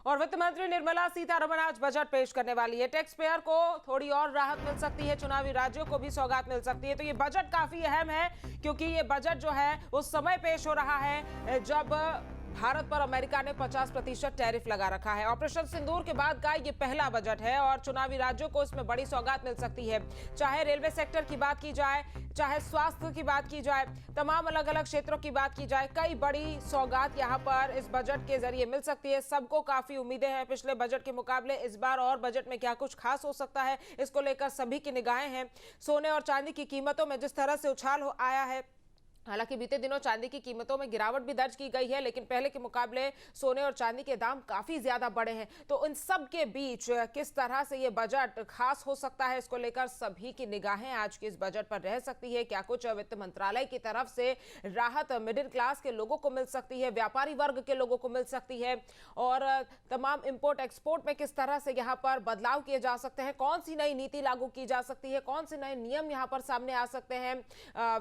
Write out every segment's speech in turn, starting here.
और वित्त मंत्री निर्मला सीतारमण आज बजट पेश करने वाली है। टैक्स पेयर को थोड़ी और राहत मिल सकती है, चुनावी राज्यों को भी सौगात मिल सकती है। तो ये बजट काफी अहम है क्योंकि ये बजट जो है उस समय पेश हो रहा है जब भारत पर अमेरिका ने 50% टैरिफ लगा रखा है। ऑपरेशन सिंदूर के बाद का ये पहला बजट है और चुनावी राज्यों को इसमें बड़ी सौगात मिल सकती है। चाहे रेलवे सेक्टर की बात की जाए, चाहे स्वास्थ्य की बात की जाए, तमाम अलग अलग क्षेत्रों की बात की जाए, कई बड़ी सौगात यहां पर इस बजट के जरिए मिल सकती है। सबको काफी उम्मीदें हैं पिछले बजट के मुकाबले इस बार और बजट में क्या कुछ खास हो सकता है, इसको लेकर सभी की निगाहें हैं। सोने और चांदी की कीमतों में जिस तरह से उछाल आया है, हालांकि बीते दिनों चांदी की कीमतों में गिरावट भी दर्ज की गई है, लेकिन पहले के मुकाबले सोने और चांदी के दाम काफी ज्यादा बढ़े हैं। तो इन सब के बीच किस तरह से ये बजट खास हो सकता है, इसको लेकर सभी की निगाहें आज के इस बजट पर रह सकती है। क्या कुछ वित्त मंत्रालय की तरफ से राहत मिडिल क्लास के लोगों को मिल सकती है, व्यापारी वर्ग के लोगों को मिल सकती है, और तमाम इंपोर्ट एक्सपोर्ट में किस तरह से यहाँ पर बदलाव किए जा सकते हैं, कौन सी नई नीति लागू की जा सकती है, कौन से नए नियम यहाँ पर सामने आ सकते हैं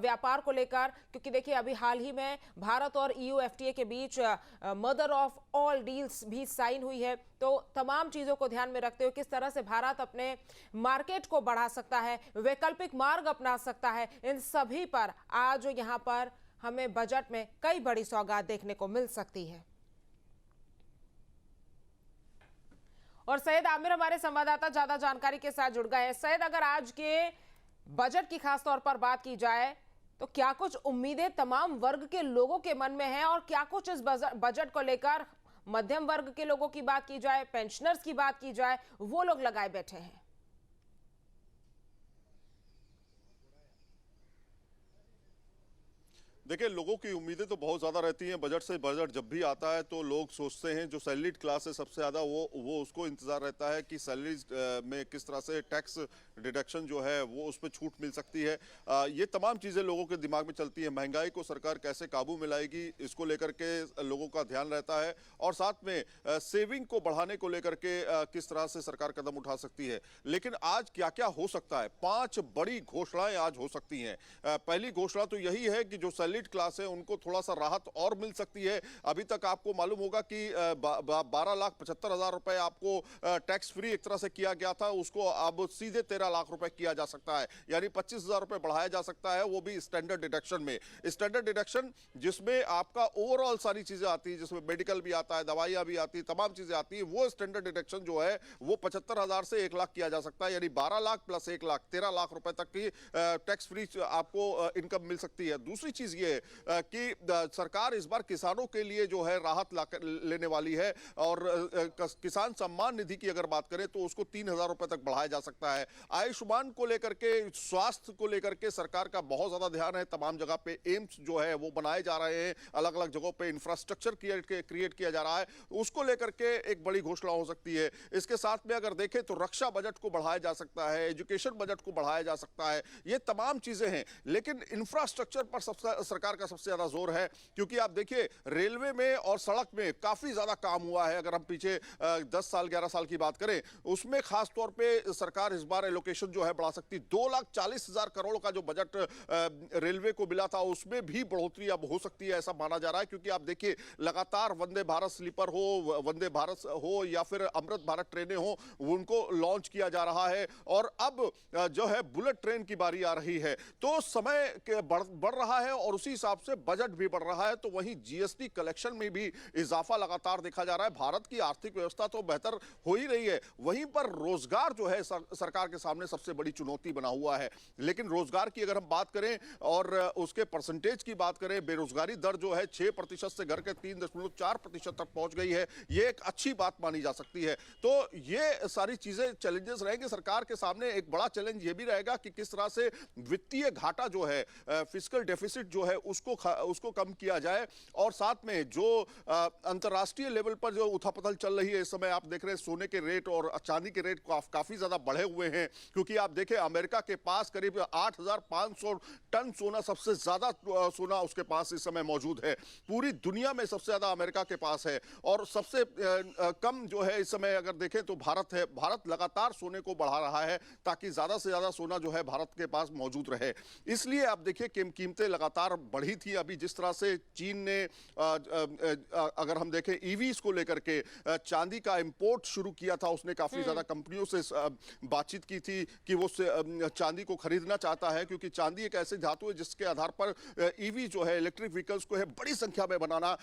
व्यापार को लेकर। क्योंकि देखिए अभी हाल ही में भारत और ईयू एफटीए के बीच मदर ऑफ ऑल डील्स भी साइन हुई है। तो तमाम चीजों को ध्यान में रखते हुए किस तरह से भारत अपने मार्केट को बढ़ा सकता है, वैकल्पिक मार्ग अपना सकता है, इन सभी पर आज यहां पर हमें बजट में कई बड़ी सौगात देखने को मिल सकती है। और सैयद आमिर हमारे संवाददाता ज्यादा जानकारी के साथ जुड़ गए हैं। सैयद, अगर आज के बजट की खास तौर पर बात की जाए तो क्या कुछ उम्मीदें तमाम वर्ग के लोगों के मन में हैं, और क्या कुछ इस बजट को लेकर मध्यम वर्ग के लोगों की बात की जाए, पेंशनर्स की बात की जाए, वो लोग लगाए बैठे हैं? देखिए, लोगों की उम्मीदें तो बहुत ज़्यादा रहती हैं। बजट से बजट जब भी आता है तो लोग सोचते हैं, जो सैलरीड क्लास है सबसे ज़्यादा वो उसको इंतज़ार रहता है कि सैलरीज में किस तरह से टैक्स डिडक्शन जो है वो उस पर छूट मिल सकती है। ये तमाम चीज़ें लोगों के दिमाग में चलती हैं। महंगाई को सरकार कैसे काबू में लाएगी, इसको लेकर के लोगों का ध्यान रहता है, और साथ में सेविंग को बढ़ाने को लेकर के किस तरह से सरकार कदम उठा सकती है। लेकिन आज क्या क्या हो सकता है, 5 बड़ी घोषणाएं आज हो सकती हैं। पहली घोषणा तो यही है कि जो सैलरीड क्लास है उनको थोड़ा सा राहत और मिल सकती है। अभी तक आपको मालूम होगा कि 12,75,000 रुपए आपको टैक्स फ्री एक तरह से किया गया था, उसको अब सीधे 13 लाख रुपए किया जा सकता है, यानी 25,000 रुपए बढ़ाया जा सकता है, वो भी स्टैंडर्ड डिडक्शन में। स्टैंडर्ड डिडक्शन जिसमें आपका ओवरऑल सारी चीजें आती है, जिसमें मेडिकल भी आता है, दवाइयां भी आती है, तमाम चीजें आती है, वो स्टैंडर्ड डिडक्शन जो है वो 75,000 से 1 लाख किया जा सकता है, यानी 12 लाख प्लस 1 लाख 13 लाख रुपए तक की टैक्स फ्री आपको इनकम मिल सकती है। दूसरी चीज ये कि सरकार इस बार किसानों के लिए जो है राहत लेने वाली है, और किसान सम्मान निधि की अगर बात करें तो उसको 3,000 रुपए तक बढ़ाया जा सकता है। आयुष्मान को लेकर के, स्वास्थ्य को लेकर के सरकार का बहुत ज्यादा ध्यान है। तमाम जगह पे एम्स जो है वो बनाए जा रहे हैं, अलग अलग जगहों पे इंफ्रास्ट्रक्चर क्रिएट किया जा रहा है, उसको लेकर के एक बड़ी घोषणा हो सकती है। इसके साथ में अगर देखें तो रक्षा बजट को बढ़ाया जा सकता है, एजुकेशन बजट को बढ़ाया जा सकता है, ये तमाम चीजें हैं। लेकिन इंफ्रास्ट्रक्चर पर सरकार का सबसे ज्यादा जोर है, क्योंकि आप देखिए रेलवे में और सड़क में काफी ज्यादा काम हुआ है। अगर हम पीछे 10 साल 11 साल की बात करें, उसमें खास तौर पे सरकार इस बार एलोकेशन जो है बढ़ा सकती। 2,40,000 करोड़ का जो बजट रेलवे को मिला था उसमें भी बढ़ोतरी अब हो सकती है, ऐसा माना जा रहा है। क्योंकि आप देखिए लगातार वंदे भारत स्लीपर हो, वंदे भारत हो या फिर अमृत भारत ट्रेनें हो, उनको लॉन्च किया जा रहा है, और अब जो है बुलेट ट्रेन की बारी आ रही है। तो समय बढ़ रहा है और उसी हिसाब से बजट भी बढ़ रहा है। तो वहीं जीएसटी कलेक्शन में भी इजाफा लगातार देखा जा रहा है। भारत की आर्थिक व्यवस्था तो बेहतर हो ही रही है, वहीं पर रोजगार जो है सरकार के सामने सबसे बड़ी चुनौती बना हुआ है। लेकिन रोजगार की अगर हम बात करें और उसके परसेंटेज की बात करें, बेरोजगारी दर जो है 6% से घर के 3.4% तक पहुंच गई है, यह एक अच्छी बात मानी जा सकती है। तो ये सारी चीजें चैलेंजेस रहेंगे सरकार के सामने। एक बड़ा चैलेंज यह भी रहेगा कि किस तरह से वित्तीय घाटा जो है, फिस्कल डेफिसिट जो है उसको कम किया जाए, और साथ में जो अंतर्राष्ट्रीय लेवल पर जो उथापथल चल रही है इस समय, आप देख रहे हैं सोने के रेट और चांदी के रेट काफी ज्यादा बढ़े हुए हैं। क्योंकि आप देखें अमेरिका के पास करीब 8,500 टन सोना, सबसे ज्यादा सोना उसके पास इस समय मौजूद है। पूरी दुनिया में सबसे ज्यादा अमेरिका के पास है, और सबसे कम जो है इस समय अगर देखें तो भारत है। भारत लगातार सोने को बढ़ा रहा है ताकि ज्यादा से ज्यादा सोना जो है भारत के पास मौजूद रहे। इसलिए आप देखिए कीमतें लगातार बढ़ी थी। अभी जिस तरह से चीन ने अगर हम देखें ईवीज को लेकर के चांदी का इंपोर्ट शुरू किया था, उसने काफी ज्यादा कंपनियों से बातचीत की थी कि वो चांदी को खरीदना चाहता है, क्योंकि चांदी एक ऐसी धातु है जिसके आधार पर ईवी जो है, इलेक्ट्रिक व्हीकल्स को है बड़ी संख्या में बनाना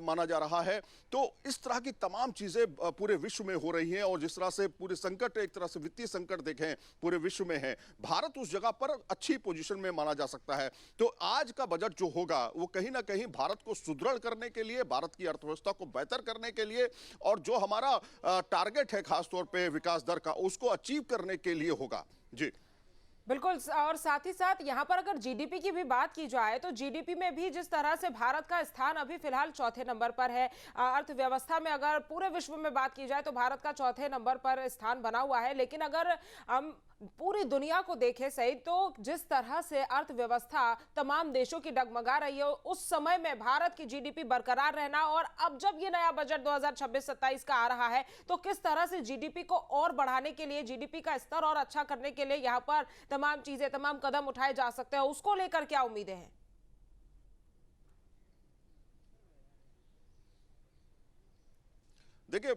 माना जा रहा है। तो इस तरह की तमाम चीजें पूरे विश्व में हो रही हैं, और जिस तरह से पूरे संकट, एक तरह से वित्तीय संकट देखें पूरे विश्व में है, भारत उस जगह पर अच्छी पोजीशन में माना जा सकता है। तो आज का बजट जो होगा वो कहीं ना कहीं भारत को सुदृढ़ करने के लिए, भारत की अर्थव्यवस्था को बेहतर करने के लिए, और जो हमारा टारगेट है खासतौर पे विकास दर का, उसको अचीव करने के लिए होगा। जी बिल्कुल। और साथ ही साथ यहाँ पर अगर जीडीपी की भी बात की जाए तो जीडीपी में भी जिस तरह से भारत का स्थान अभी फिलहाल चौथे नंबर पर है, अर्थव्यवस्था में अगर पूरे विश्व में बात की जाए तो भारत का चौथे नंबर पर स्थान बना हुआ है। लेकिन अगर हम पूरी दुनिया को देखें सही, तो जिस तरह से अर्थव्यवस्था तमाम देशों की डगमगा रही है, उस समय में भारत की जीडीपी बरकरार रहना, और अब जब ये नया बजट 2026-27 का आ रहा है तो किस तरह से जीडीपी को और बढ़ाने के लिए, जीडीपी का स्तर और अच्छा करने के लिए यहाँ पर तमाम चीजें, तमाम कदम उठाए जा सकते हैं, उसको लेकर क्या उम्मीदें हैं? देखिए,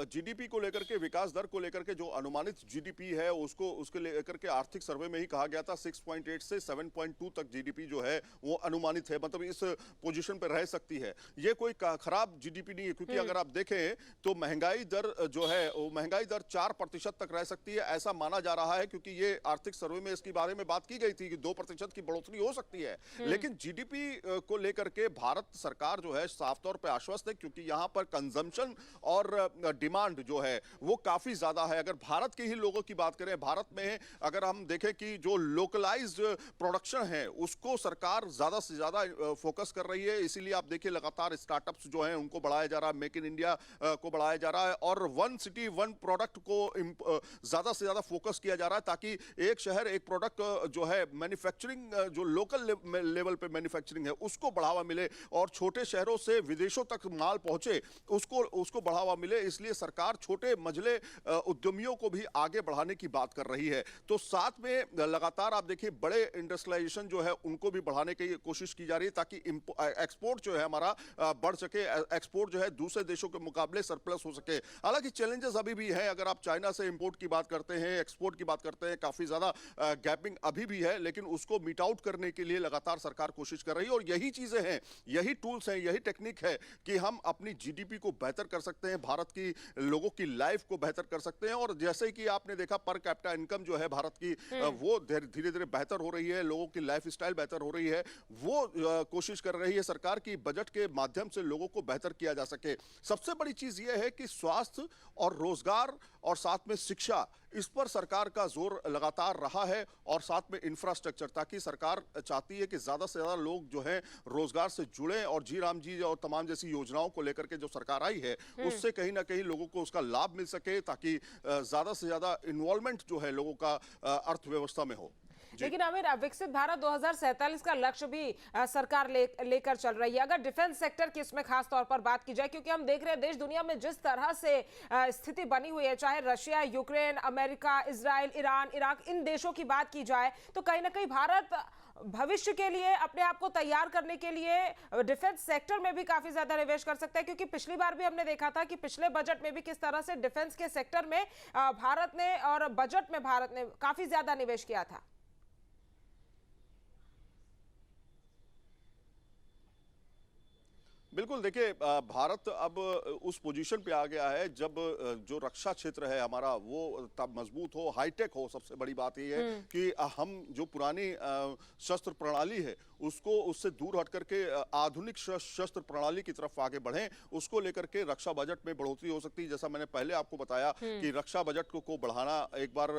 जीडीपी को लेकर के, विकास दर को लेकर के जो अनुमानित जीडीपी है उसको, उसके लेकर के आर्थिक सर्वे में ही कहा गया था 6.8 से 7.2 तक जीडीपी जो है वो अनुमानित है, मतलब इस पोजीशन पर रह सकती है। ये कोई खराब जीडीपी नहीं है, क्योंकि अगर आप देखें तो महंगाई दर जो है वो महंगाई दर 4% तक रह सकती है, ऐसा माना जा रहा है, क्योंकि ये आर्थिक सर्वे में इसके बारे में बात की गई थी कि 2% की बढ़ोतरी हो सकती है। लेकिन जीडीपी को लेकर के भारत सरकार जो है साफ तौर पर आश्वस्त है, क्योंकि यहाँ पर कंजम्पशन और डिमांड जो है वो काफी ज्यादा है। अगर भारत के ही लोगों की बात करें, भारत में अगर हम देखें कि जो लोकलाइज्ड प्रोडक्शन है उसको सरकार ज्यादा से ज्यादा फोकस कर रही है, इसीलिए आप देखिए लगातार स्टार्टअप्स जो हैं उनको बढ़ाया जा रहा है, मेक इन इंडिया को बढ़ाया जा रहा है, और वन सिटी वन प्रोडक्ट को ज्यादा से ज्यादा फोकस किया जा रहा है, ताकि एक शहर एक प्रोडक्ट जो है मैन्युफैक्चरिंग, जो लोकल लेवल पे मैन्युफैक्चरिंग है उसको बढ़ावा मिले, और छोटे शहरों से विदेशों तक माल पहुंचे उसको बढ़ावा मिले। इसलिए सरकार छोटे मझले उद्यमियों को भी आगे बढ़ाने की बात कर रही है। तो साथ में लगातार आप देखिए बड़े इंडस्ट्रियलाइजेशन जो है उनको भी बढ़ाने की कोशिश की जा रही है, ताकि एक्सपोर्ट जो है हमारा बढ़ सके, एक्सपोर्ट जो है दूसरे देशों के मुकाबले सरप्लस हो सके। हालांकि चैलेंजेस अभी भी हैं, अगर आप चाइना से इंपोर्ट की बात करते हैं, एक्सपोर्ट की बात करते हैं, काफी ज्यादा गैपिंग अभी भी है, लेकिन उसको मीट आउट करने के लिए लगातार सरकार कोशिश कर रही है। और यही चीजें हैं, यही टूल्स हैं, यही टेक्निक है कि हम अपनी जीडीपी को बेहतर कर सकते हैं, भारत की लोगों की लाइफ को बेहतर कर सकते हैं। और जैसे कि आपने देखा पर कैपिटा इनकम जो है भारत की वो धीरे धीरे बेहतर हो रही है, लोगों की लाइफ स्टाइल बेहतर हो रही है। वो कोशिश कर रही है सरकार की बजट के माध्यम से लोगों को बेहतर किया जा सके। सबसे बड़ी चीज यह है कि स्वास्थ्य और रोजगार और साथ में शिक्षा, इस पर सरकार का जोर लगातार रहा है, और साथ में इंफ्रास्ट्रक्चर, ताकि सरकार चाहती है कि ज्यादा से ज्यादा लोग जो हैं रोजगार से जुड़े, और जी राम जी और तमाम जैसी योजनाओं को लेकर के जो सरकार आई है उससे कहीं ना कहीं लोगों को उसका लाभ मिल सके, ताकि ज्यादा से ज्यादा इन्वॉल्वमेंट जो है लोगों का अर्थव्यवस्था में हो। लेकिन आमिर, विकसित भारत 2047 का लक्ष्य भी सरकार लेकर चल रही है। अगर डिफेंस सेक्टर की इसमें खास तौर पर बात की जाए, क्योंकि हम देख रहे हैं देश दुनिया में जिस तरह से स्थिति बनी हुई है, चाहे Russia, Ukraine, America, Israel, Iran, Iraq, इन देशों की बात की जाए, तो कहीं ना कहीं भारत भविष्य के लिए अपने आप को तैयार करने के लिए डिफेंस सेक्टर में भी काफी ज्यादा निवेश कर सकता है। क्योंकि पिछली बार भी हमने देखा था कि पिछले बजट में भी किस तरह से डिफेंस के सेक्टर में भारत ने, और बजट में भारत ने काफी ज्यादा निवेश किया था। बिल्कुल, देखिए भारत अब उस पोजीशन पे आ गया है जब जो रक्षा क्षेत्र है हमारा वो तब मजबूत हो, हाईटेक हो। सबसे बड़ी बात ये है कि हम जो पुरानी शस्त्र प्रणाली है उससे दूर हट करके आधुनिक शस्त्र प्रणाली की तरफ आगे बढ़ें, उसको लेकर के रक्षा बजट में बढ़ोतरी हो सकती है। जैसा मैंने पहले आपको बताया कि रक्षा बजट को बढ़ाना, एक बार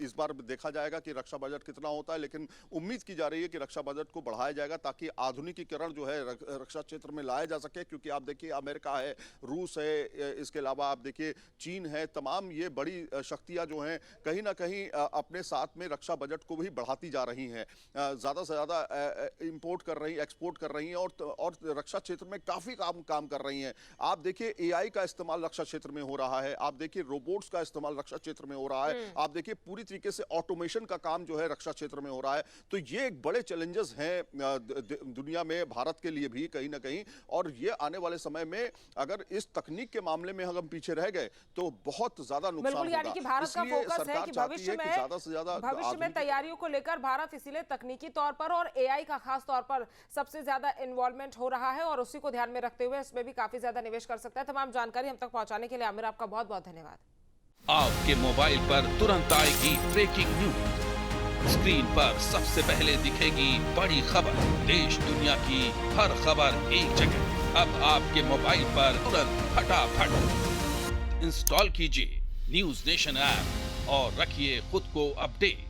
इस बार देखा जाएगा कि रक्षा बजट कितना होता है, लेकिन उम्मीद की जा रही है कि रक्षा बजट को बढ़ाया जाएगा, ताकि आधुनिकीकरण जो है रक्षा क्षेत्र में लाया जा सके, क्योंकि आप देखिए अमेरिका है, रूस है, इसके अलावा आप देखिए चीन है, तमाम ये बड़ी शक्तियां जो हैं कहीं ना कहीं अपने साथ में रक्षा बजट को भी बढ़ाती जा रही हैं, ज़्यादा से ज़्यादा इंपोर्ट कर रही, एक्सपोर्ट कर रही हैं और रक्षा क्षेत्र में काफ़ी काम कर रही हैं। आप देखिए एआई का इस्तेमाल रक्षा क्षेत्र में हो रहा है, आप देखिए रोबोट्स का इस्तेमाल रक्षा क्षेत्र में हो रहा है, आप देखिए पूरी तरीके से ऑटोमेशन का काम जो है रक्षा क्षेत्र में हो रहा है। तो ये एक बड़े चैलेंजेस हैं दुनिया में, भारत के लिए भी कहीं ना कहीं, और ये आने वाले समय में अगर इस तकनीक के मामले में हम पीछे रह गए तो बहुत ज्यादा नुकसान बिल्कुल, यानी कि भारत का फोकस है कि भविष्य में तैयारियों को लेकर भारत इसीलिए तकनीकी तौर पर और एआई का खास तौर पर सबसे ज्यादा इन्वॉल्वमेंट हो रहा है और उसी को ध्यान में रखते हुए इसमें भी काफी ज्यादा निवेश कर सकता है। तमाम जानकारी हम तक पहुंचाने के लिए आमिर आपका बहुत बहुत धन्यवाद। आपके मोबाइल पर तुरंत आएगी ब्रेकिंग न्यूज, स्क्रीन पर सबसे पहले दिखेगी बड़ी खबर, देश दुनिया की हर खबर एक जगह। अब आपके मोबाइल पर तुरंत फटाफट इंस्टॉल कीजिए न्यूज नेशन ऐप और रखिए खुद को अपडेट।